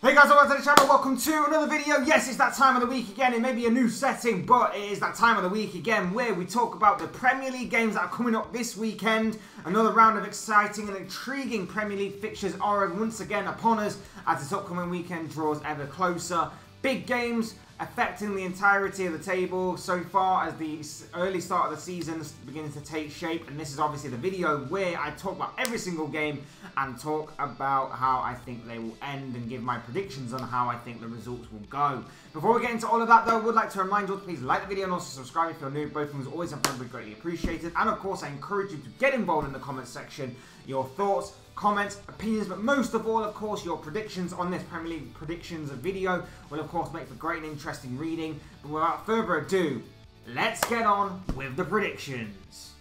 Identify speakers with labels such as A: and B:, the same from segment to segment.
A: Hey guys, welcome to the channel, welcome to another video. Yes, it's that time of the week again. It may be a new setting, but it is that time of the week again where we talk about the Premier League games that are coming up this weekend. Another round of exciting and intriguing Premier League fixtures are once again upon us as this upcoming weekend draws ever closer. Big games affecting the entirety of the table so far as the early start of the season begins to take shape, and this is obviously the video where I talk about every single game and talk about how I think they will end and give my predictions on how I think the results will go. Before we get into all of that though, I would like to remind you all to please like the video and also subscribe if you're new. Both of them always have been greatly appreciated, and of course I encourage you to get involved in the comments section. Your thoughts, comments, opinions, but most of all, of course, your predictions on this Premier League predictions video will, of course, make for great and interesting reading. But without further ado, let's get on with the predictions.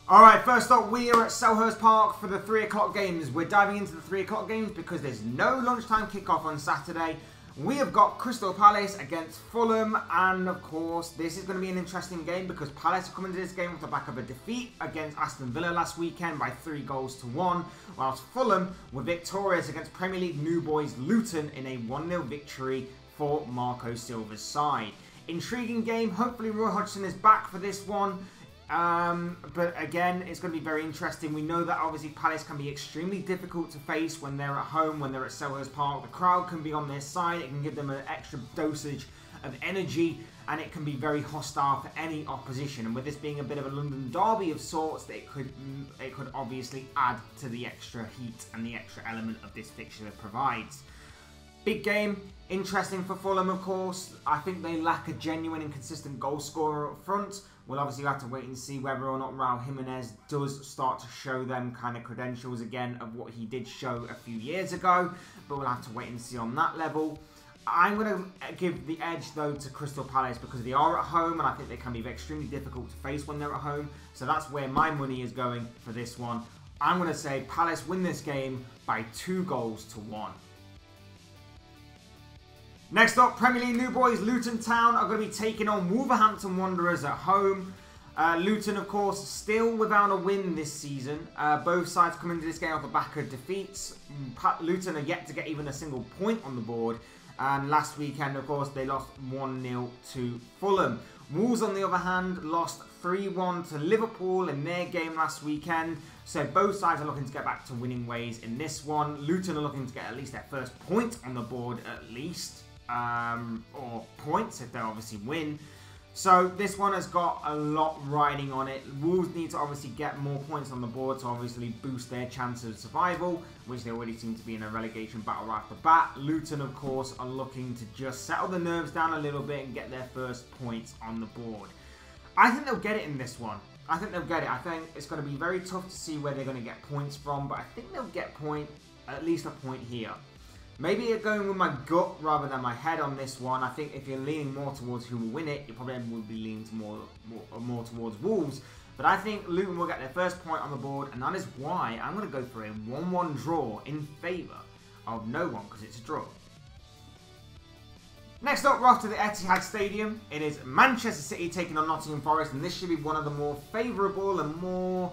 A: Alright, first up, we are at Selhurst Park for the 3 o'clock games. We're diving into the 3 o'clock games because there's no lunchtime kickoff on Saturday. We have got Crystal Palace against Fulham, and of course this is going to be an interesting game because Palace are coming to this game off the back of a defeat against Aston Villa last weekend by 3-1, whilst Fulham were victorious against Premier League new boys Luton in a 1-0 victory for Marco Silva's side. Intriguing game. Hopefully Roy Hodgson is back for this one. But again, it's going to be very interesting. We know that obviously Palace can be extremely difficult to face when they're at home, when they're at Selhurst Park. The crowd can be on their side. It can give them an extra dosage of energy, and it can be very hostile for any opposition. And with this being a bit of a London derby of sorts, it could obviously add to the extra heat and the extra element of this fixture that provides. Big game, interesting for Fulham, of course. I think they lack a genuine and consistent goal scorer up front. We'll obviously have to wait and see whether or not Raul Jimenez does start to show them kind of credentials again of what he did show a few years ago. But we'll have to wait and see on that level. I'm going to give the edge, though, to Crystal Palace because they are at home, and I think they can be extremely difficult to face when they're at home. So that's where my money is going for this one. I'm going to say Palace win this game by 2-1. Next up, Premier League new boys Luton Town are going to be taking on Wolverhampton Wanderers at home. Luton, of course, still without a win this season. Both sides come into this game off the back of defeats. Luton are yet to get even a single point on the board. And last weekend, of course, they lost 1-0 to Fulham. Wolves, on the other hand, lost 3-1 to Liverpool in their game last weekend. So both sides are looking to get back to winning ways in this one. Luton are looking to get at least their first point on the board at least. Or points if they obviously win. So this one has got a lot riding on it. Wolves need to obviously get more points on the board to obviously boost their chances of survival, which they already seem to be in a relegation battle right off the bat. Luton, of course, are looking to just settle the nerves down a little bit and get their first points on the board. I think they'll get it in this one. I think they'll get it. I think it's going to be very tough to see where they're going to get points from, but I think they'll get at least a point here. Maybe you're going with my gut rather than my head on this one. I think if you're leaning more towards who will win it, you probably will be leaning more towards Wolves. But I think Luton will get their first point on the board, and that is why I'm going to go for a 1-1 draw in favour of no one, because it's a draw. Next up, we're off to the Etihad Stadium. It is Manchester City taking on Nottingham Forest, and this should be one of the more favourable and more,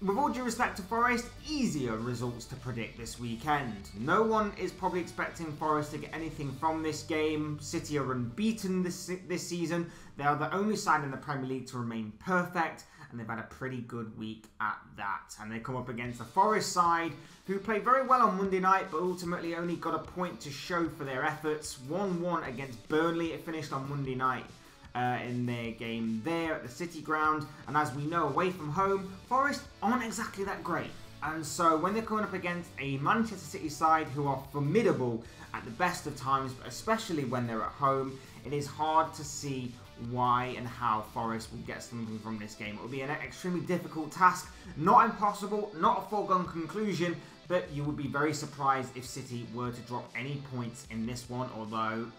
A: with all due respect to Forest, easier results to predict this weekend. No one is probably expecting Forest to get anything from this game. City are unbeaten this season. They are the only side in the Premier League to remain perfect, and they've had a pretty good week at that. And they come up against the Forest side, who played very well on Monday night, but ultimately only got a point to show for their efforts. 1-1 against Burnley. It finished on Monday night. In their game there at the City ground, and as we know, away from home, Forest aren't exactly that great. And so when they're coming up against a Manchester City side who are formidable at the best of times, but especially when they're at home, it is hard to see why and how Forest will get something from this game. It will be an extremely difficult task, not impossible, not a foregone conclusion, but you would be very surprised if City were to drop any points in this one, although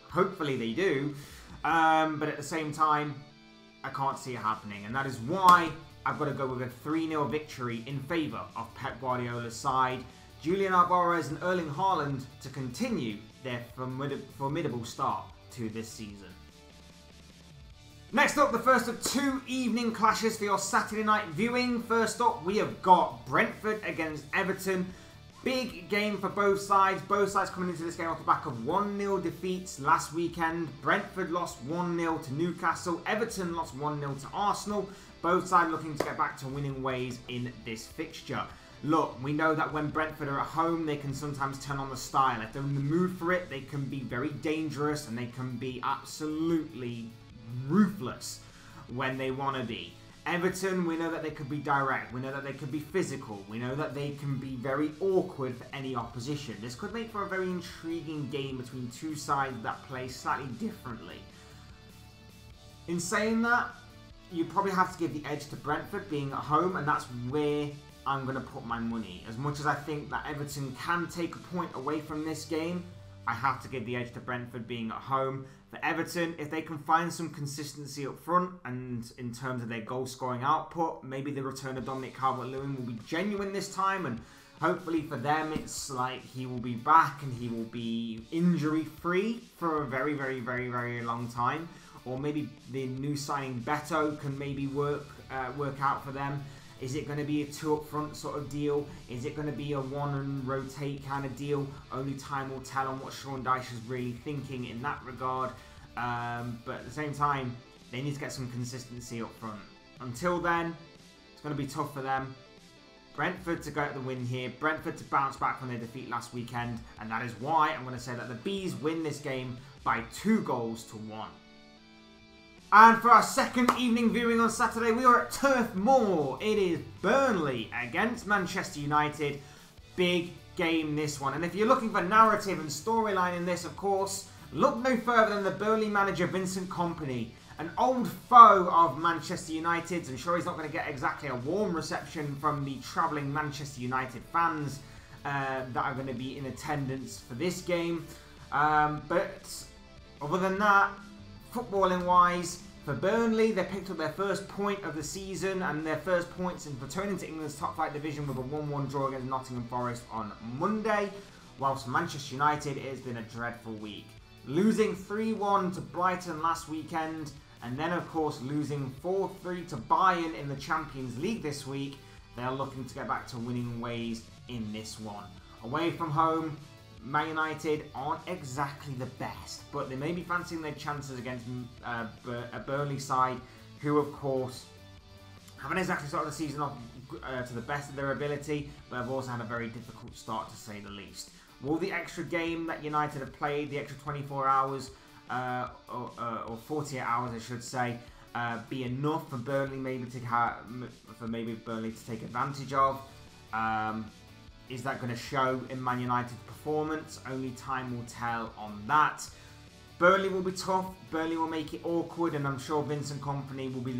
A: hopefully they do. But at the same time, I can't see it happening. And that is why I've got to go with a 3-0 victory in favour of Pep Guardiola's side. Julian Alvarez and Erling Haaland to continue their formidable start to this season. Next up, the first of 2 evening clashes for your Saturday night viewing. First up, we have got Brentford against Everton. Big game for both sides. Both sides coming into this game off the back of 1-0 defeats last weekend. Brentford lost 1-0 to Newcastle. Everton lost 1-0 to Arsenal. Both sides looking to get back to winning ways in this fixture. Look, we know that when Brentford are at home, they can sometimes turn on the style. If they're in the mood for it, they can be very dangerous and they can be absolutely ruthless when they want to be. Everton, we know that they could be direct. We know that they could be physical. We know that they can be very awkward for any opposition. This could make for a very intriguing game between two sides that play slightly differently. In saying that, you probably have to give the edge to Brentford being at home, and that's where I'm going to put my money. As much as I think that Everton can take a point away from this game, I have to give the edge to Brentford being at home. For Everton, if they can find some consistency up front and in terms of their goal scoring output, maybe the return of Dominic Calvert-Lewin will be genuine this time, and hopefully for them it's like he will be back and he will be injury free for a very, very, very, very long time. Or maybe the new signing Beto can maybe work out for them. Is it going to be a two up front sort of deal? Is it going to be a one and rotate kind of deal? Only time will tell on what Sean Dyche is really thinking in that regard. But at the same time, they need to get some consistency up front. Until then, it's going to be tough for them. Brentford to get the win here. Brentford to bounce back from their defeat last weekend. And that is why I'm going to say that the Bees win this game by 2-1. And for our second evening viewing on Saturday, we are at Turf Moor. It is Burnley against Manchester United. Big game, this one. And if you're looking for narrative and storyline in this, of course, look no further than the Burnley manager, Vincent Kompany. An old foe of Manchester United's. I'm sure he's not going to get exactly a warm reception from the travelling Manchester United fans that are going to be in attendance for this game. But other than that, footballing wise, for Burnley, they picked up their first point of the season and their first points in returning to England's top flight division with a 1-1 draw against Nottingham Forest on Monday. Whilst for Manchester United, it has been a dreadful week. Losing 3-1 to Brighton last weekend, and then of course losing 4-3 to Bayern in the Champions League this week. They are looking to get back to winning ways in this one. Away from home, Man United aren't exactly the best, but they may be fancying their chances against a Burnley side who, of course, haven't exactly started the season off to the best of their ability, but have also had a very difficult start, to say the least. Will the extra game that United have played, the extra 24 hours, or 48 hours, I should say, be enough for Burnley maybe to take advantage of? Is that going to show in Man United's performance? Only time will tell on that. Burnley will be tough. Burnley will make it awkward, and I'm sure Vincent Kompany will be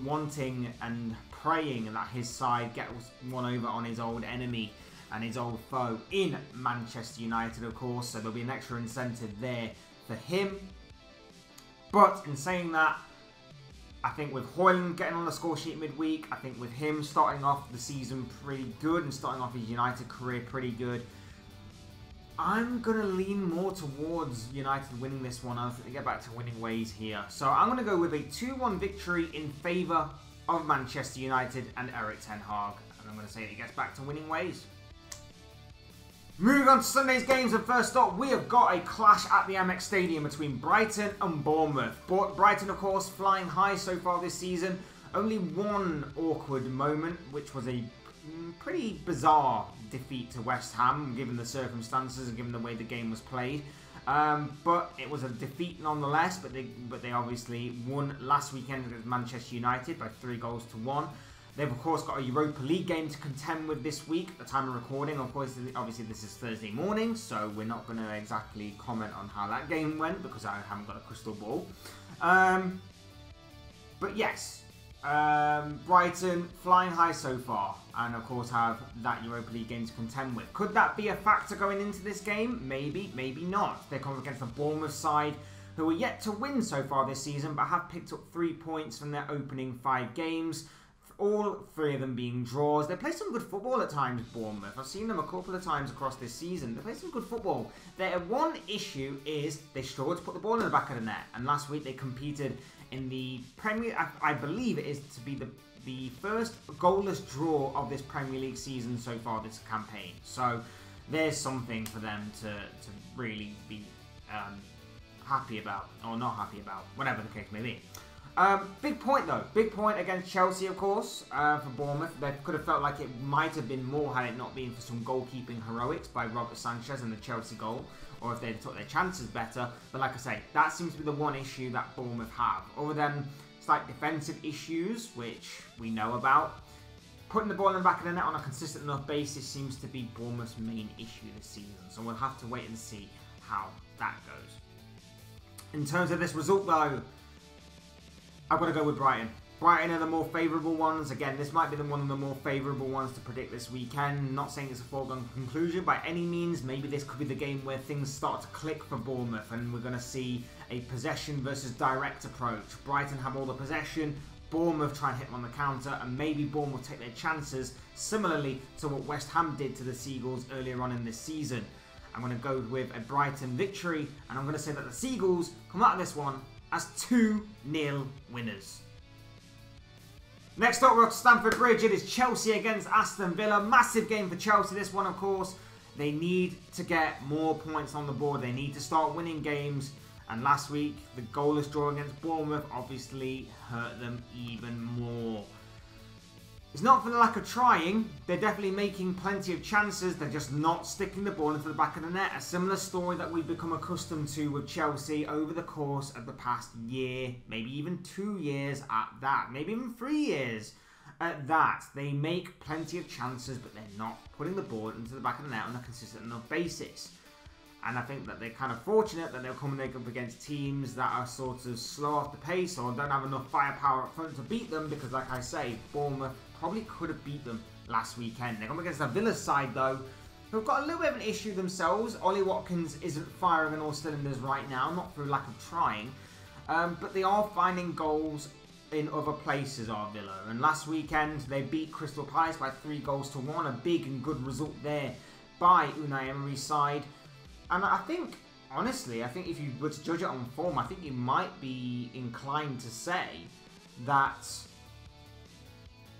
A: wanting and praying that his side gets one over on his old enemy and his old foe in Manchester United, of course. So there'll be an extra incentive there for him. But in saying that, I think with Højlund getting on the score sheet midweek, I think with him starting off the season pretty good and starting off his United career pretty good, I'm going to lean more towards United winning this one. I think they get back to winning ways here. So I'm going to go with a 2-1 victory in favour of Manchester United and Erik Ten Hag. And I'm going to say that he gets back to winning ways. Moving on to Sunday's games, and first up, we have got a clash at the Emirates Stadium between Brighton and Bournemouth. Brighton, of course, flying high so far this season. Only one awkward moment, which was a pretty bizarre defeat to West Ham, given the circumstances and given the way the game was played. But it was a defeat nonetheless, but they obviously won last weekend against Manchester United by 3-1. They've, of course, got a Europa League game to contend with this week, at the time of recording. Of course, obviously, this is Thursday morning, so we're not going to exactly comment on how that game went, because I haven't got a crystal ball. But yes, Brighton flying high so far, and of course have that Europa League game to contend with. Could that be a factor going into this game? Maybe, maybe not. They're coming against the Bournemouth side, who are yet to win so far this season, but have picked up 3 points from their opening 5 games. All 3 of them being draws. They play some good football at times, Bournemouth. I've seen them a couple of times across this season. They play some good football. Their one issue is they struggle to put the ball in the back of the net. And last week they competed in the Premier... I believe it is to be the first goalless draw of this Premier League season so far, this campaign. So there's something for them to really be happy about, or not happy about, whatever the case may be. Big point though. Big point against Chelsea, of course, for Bournemouth. They could have felt like it might have been more had it not been for some goalkeeping heroics by Robert Sanchez and the Chelsea goal, or if they'd took their chances better. But like I say, that seems to be the one issue that Bournemouth have. Other than slight defensive issues, which we know about, putting the ball in the back of the net on a consistent enough basis seems to be Bournemouth's main issue this season. So we'll have to wait and see how that goes. In terms of this result though, I've got to go with Brighton. Brighton are the more favourable ones. Again, this might be one of the more favourable ones to predict this weekend. Not saying it's a foregone conclusion by any means. Maybe this could be the game where things start to click for Bournemouth and we're going to see a possession versus direct approach. Brighton have all the possession, Bournemouth try and hit them on the counter, and maybe Bournemouth take their chances, similarly to what West Ham did to the Seagulls earlier on in this season. I'm going to go with a Brighton victory, and I'm going to say that the Seagulls come out of this one as 2-0 winners. Next up, we're at Stamford Bridge. It is Chelsea against Aston Villa. Massive game for Chelsea, this one, of course. They need to get more points on the board. They need to start winning games. And last week, the goalless draw against Bournemouth obviously hurt them even more. It's not for the lack of trying. They're definitely making plenty of chances. They're just not sticking the ball into the back of the net. A similar story that we've become accustomed to with Chelsea over the course of the past year, maybe even 2 years at that, maybe even 3 years at that. They make plenty of chances, but they're not putting the ball into the back of the net on a consistent enough basis. And I think that they're kind of fortunate that they're coming up against teams that are sort of slow off the pace or don't have enough firepower up front to beat them, because like I say, Bournemouth probably could have beat them last weekend. They're going against the Villa side though, who've got a little bit of an issue themselves. Ollie Watkins isn't firing on all cylinders right now, not through lack of trying, but they are finding goals in other places, are Villa. And last weekend they beat Crystal Palace by 3-1, a big and good result there by Unai Emery's side. And I think, honestly, if you were to judge it on form, I think you might be inclined to say that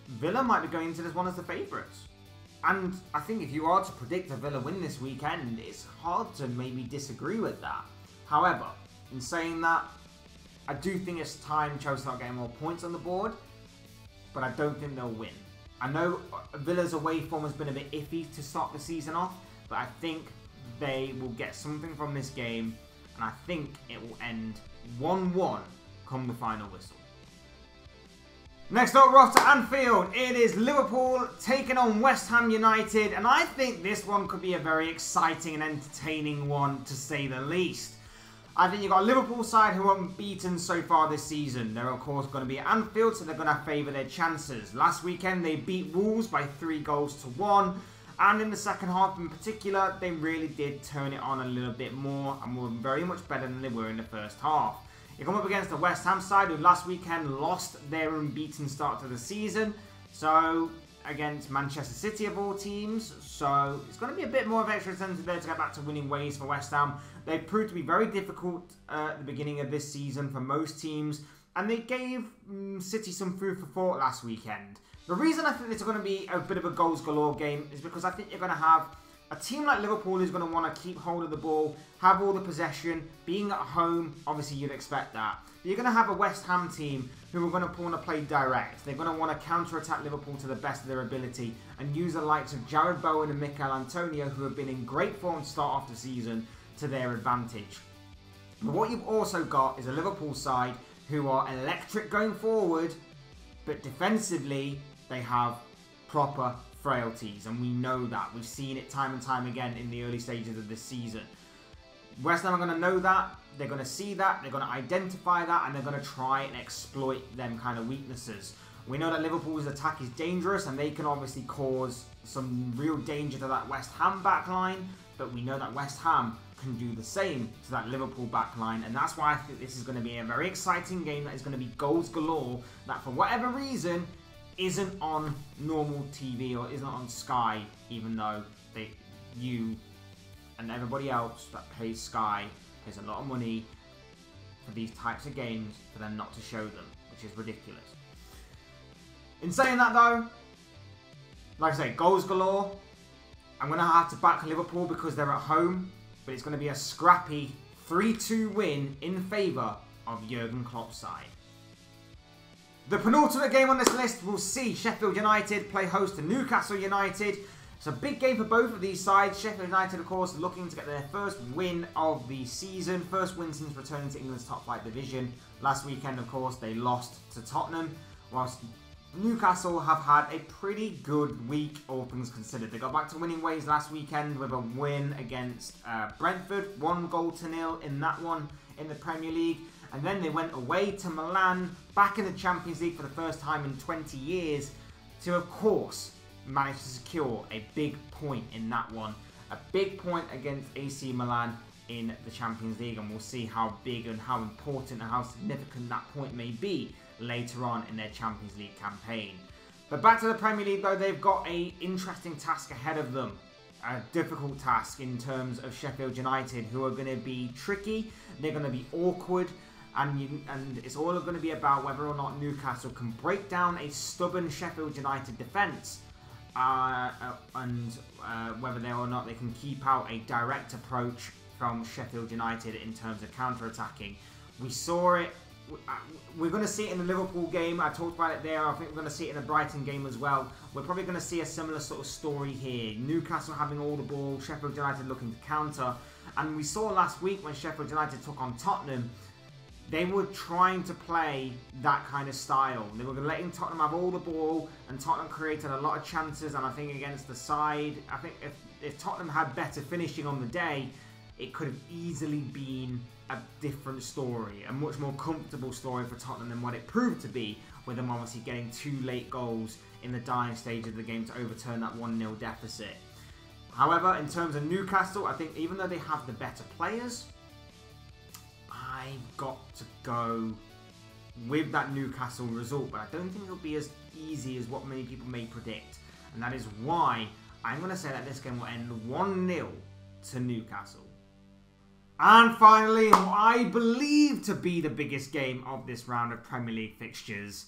A: Villa might be going into this one as the favourites. And I think if you are to predict a Villa win this weekend, it's hard to maybe disagree with that. However, in saying that, I do think it's time Chelsea start getting more points on the board, but I don't think they'll win. I know Villa's away form has been a bit iffy to start the season off, but I think they will get something from this game, and I think it will end 1-1 come the final whistle. Next up, we're off to Anfield. It is Liverpool taking on West Ham United, and I think this one could be a very exciting and entertaining one, to say the least. I think you've got a Liverpool side who are unbeaten so far this season. They're of course going to be at Anfield, so they're going to favour their chances. Last weekend they beat Wolves by 3-1, and in the second half in particular, they really did turn it on a little bit more and were very much better than they were in the first half. You come up against the West Ham side, who last weekend lost their unbeaten start to the season, so against Manchester City of all teams, so it's going to be a bit more of extra incentive there to get back to winning ways for West Ham. They proved to be very difficult at the beginning of this season for most teams, and they gave City some food for thought last weekend. The reason I think it's going to be a bit of a goals galore game is because I think you're going to have a team like Liverpool who's going to want to keep hold of the ball, have all the possession, being at home, obviously you'd expect that. But you're going to have a West Ham team who are going to want to play direct. They're going to want to counter-attack Liverpool to the best of their ability and use the likes of Jared Bowen and Mikel Antonio, who have been in great form to start off the season, to their advantage. But what you've also got is a Liverpool side who are electric going forward, but defensively they have proper frailties, and we know that. We've seen it time and time again in the early stages of this season. West Ham are going to know that, they're going to see that, they're going to identify that, and they're going to try and exploit them kind of weaknesses. We know that Liverpool's attack is dangerous, and they can obviously cause some real danger to that West Ham backline, but we know that West Ham can do the same to that Liverpool backline, and that's why I think this is going to be a very exciting game that is going to be goals galore, that for whatever reason isn't on normal TV or isn't on Sky, even though you and everybody else that pays Sky pays a lot of money for these types of games for them not to show them, which is ridiculous. In saying that though, like I say, goals galore, I'm going to have to back Liverpool because they're at home, but it's going to be a scrappy 3-2 win in favour of Jurgen Klopp's side. The penultimate game on this list will see Sheffield United play host to Newcastle United. It's a big game for both of these sides. Sheffield United, of course, looking to get their first win of the season. First win since returning to England's top flight division. Last weekend, of course, they lost to Tottenham, whilst Newcastle have had a pretty good week, all things considered. They got back to winning ways last weekend with a win against Brentford. 1-0 in that one in the Premier League. And then they went away to Milan, back in the Champions League for the first time in 20 years, to, of course, manage to secure a big point in that one. A big point against AC Milan in the Champions League, and we'll see how big and how important and how significant that point may be later on in their Champions League campaign. But back to the Premier League though, they've got an interesting task ahead of them. A difficult task in terms of Sheffield United, who are going to be tricky, they're going to be awkward, and it's all going to be about whether or not Newcastle can break down a stubborn Sheffield United defence, and whether or not they can keep out a direct approach from Sheffield United in terms of counter-attacking. We saw it. We're going to see it in the Liverpool game. I talked about it there. I think we're going to see it in the Brighton game as well. We're probably going to see a similar sort of story here. Newcastle having all the ball, Sheffield United looking to counter. And we saw last week when Sheffield United took on Tottenham, they were trying to play that kind of style. They were letting Tottenham have all the ball, and Tottenham created a lot of chances. And I think against the side, I think if Tottenham had better finishing on the day, it could have easily been a different story, a much more comfortable story for Tottenham than what it proved to be, with them obviously getting 2 late goals in the dying stage of the game to overturn that 1-0 deficit. However, in terms of Newcastle, I think even though they have the better players, I've got to go with that Newcastle result, but I don't think it'll be as easy as what many people may predict, and that is why I'm going to say that this game will end 1-0 to Newcastle. And finally, what I believe to be the biggest game of this round of Premier League fixtures.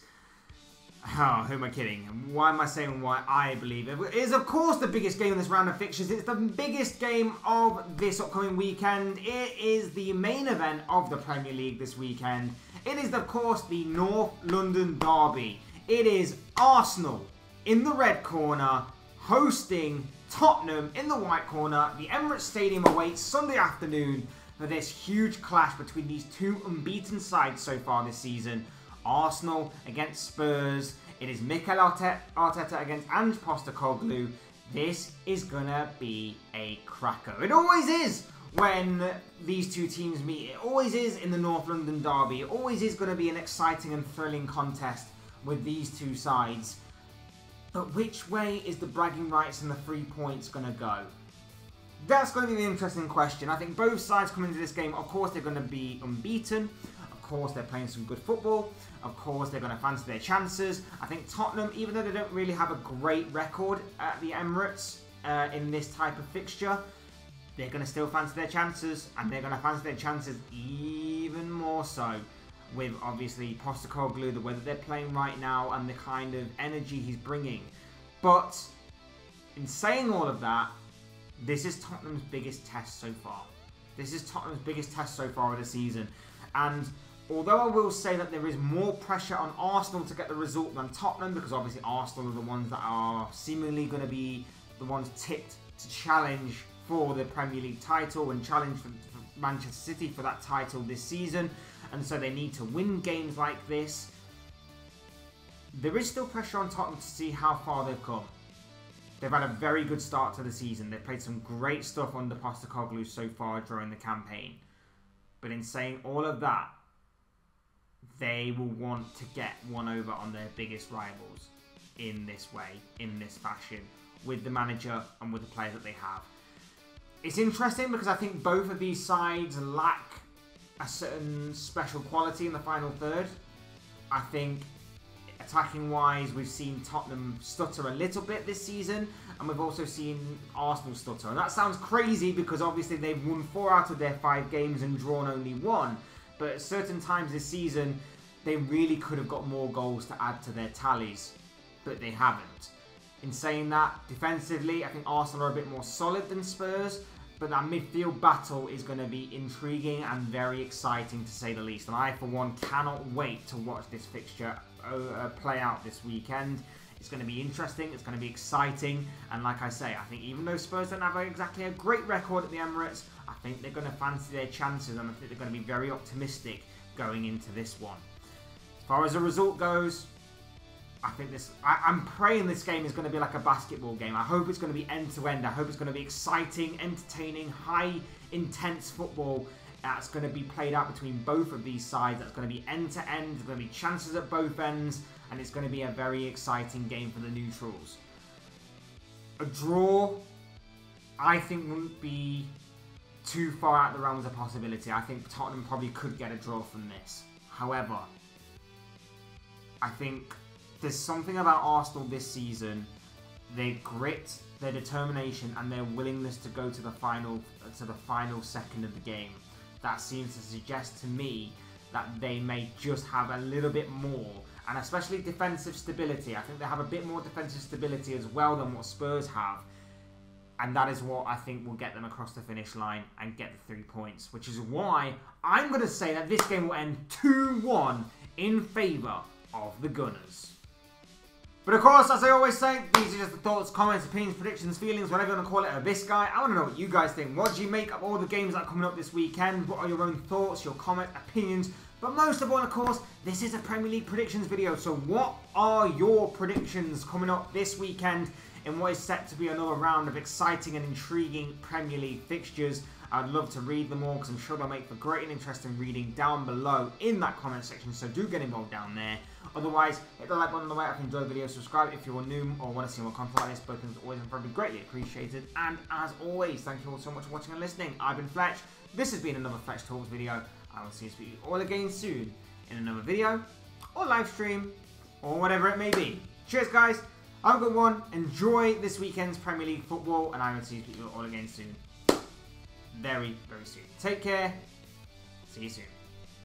A: Oh, who am I kidding? Why am I saying why I believe it? It is, of course, the biggest game in this round of fixtures. It's the biggest game of this upcoming weekend. It is the main event of the Premier League this weekend. It is, of course, the North London derby. It is Arsenal in the red corner, hosting Tottenham in the white corner. The Emirates Stadium awaits Sunday afternoon for this huge clash between these two unbeaten sides so far this season. Arsenal against Spurs. It is Mikel Arteta against Ange Postecoglou. This is gonna be a cracker. It always is when these two teams meet. It always is in the North London derby. It always is gonna be an exciting and thrilling contest with these two sides. But which way is the bragging rights and the 3 points gonna go? That's going to be the interesting question. I think both sides come into this game, of course, they're going to be unbeaten. Of course, they're playing some good football. Of course, they're going to fancy their chances. I think Tottenham, even though they don't really have a great record at the Emirates in this type of fixture, they're going to still fancy their chances. And they're going to fancy their chances even more so with, obviously, Postecoglou, the way that they're playing right now and the kind of energy he's bringing. But in saying all of that, this is Tottenham's biggest test so far. This is Tottenham's biggest test so far of the season. And although I will say that there is more pressure on Arsenal to get the result than Tottenham, because obviously Arsenal are the ones that are seemingly going to be the ones tipped to challenge for the Premier League title and challenge for Manchester City for that title this season. And so they need to win games like this. There is still pressure on Tottenham to see how far they've come. They've had a very good start to the season. They've played some great stuff under Postecoglou so far during the campaign. But in saying all of that, they will want to get one over on their biggest rivals in this way, in this fashion, with the manager and with the players that they have. It's interesting because I think both of these sides lack a certain special quality in the final third. I think attacking-wise, we've seen Tottenham stutter a little bit this season, and we've also seen Arsenal stutter. And that sounds crazy because obviously they've won 4 out of their 5 games and drawn only 1. But at certain times this season, they really could have got more goals to add to their tallies, but they haven't. In saying that, defensively, I think Arsenal are a bit more solid than Spurs. But that midfield battle is going to be intriguing and very exciting to say the least. And I, for one, cannot wait to watch this fixture play out this weekend. It's going to be interesting. It's going to be exciting. And like I say, I think even though Spurs don't have exactly a great record at the Emirates, I think they're going to fancy their chances. And I think they're going to be very optimistic going into this one. As far as the result goes, I think I'm praying this game is going to be like a basketball game. I hope it's going to be end-to-end. I hope it's going to be exciting, entertaining, high, intense football that's going to be played out between both of these sides. That's going to be end-to-end. There's going to be chances at both ends. And it's going to be a very exciting game for the neutrals. A draw, I think, wouldn't be too far out the realms of possibility. I think Tottenham probably could get a draw from this. However, I think there's something about Arsenal this season, their grit, their determination, and their willingness to go to the final second of the game. That seems to suggest to me that they may just have a little bit more, and especially defensive stability. I think they have a bit more defensive stability as well than what Spurs have. And that is what I think will get them across the finish line and get the 3 points. Which is why I'm going to say that this game will end 2-1 in favour of the Gunners. But of course, as I always say, these are just the thoughts, comments, opinions, predictions, feelings, whatever you want to call it, of this guy. I want to know what you guys think. What do you make of all the games that are coming up this weekend? What are your own thoughts, your comments, opinions? But most of all, of course, this is a Premier League predictions video. So what are your predictions coming up this weekend in what is set to be another round of exciting and intriguing Premier League fixtures? I'd love to read them all because I'm sure they'll make for great and interesting reading down below in that comment section. So do get involved down there. Otherwise, hit the like button on the way up if you enjoy the video. Subscribe if you're new or want to see more content like this. Both things are always and probably greatly appreciated. And as always, thank you all so much for watching and listening. I've been Fletch. This has been another Fletch Talks video. I will see you all again soon in another video or live stream or whatever it may be. Cheers, guys. Have a good one. Enjoy this weekend's Premier League football, and I will see you all again soon. Very, very soon. Take care. See you soon.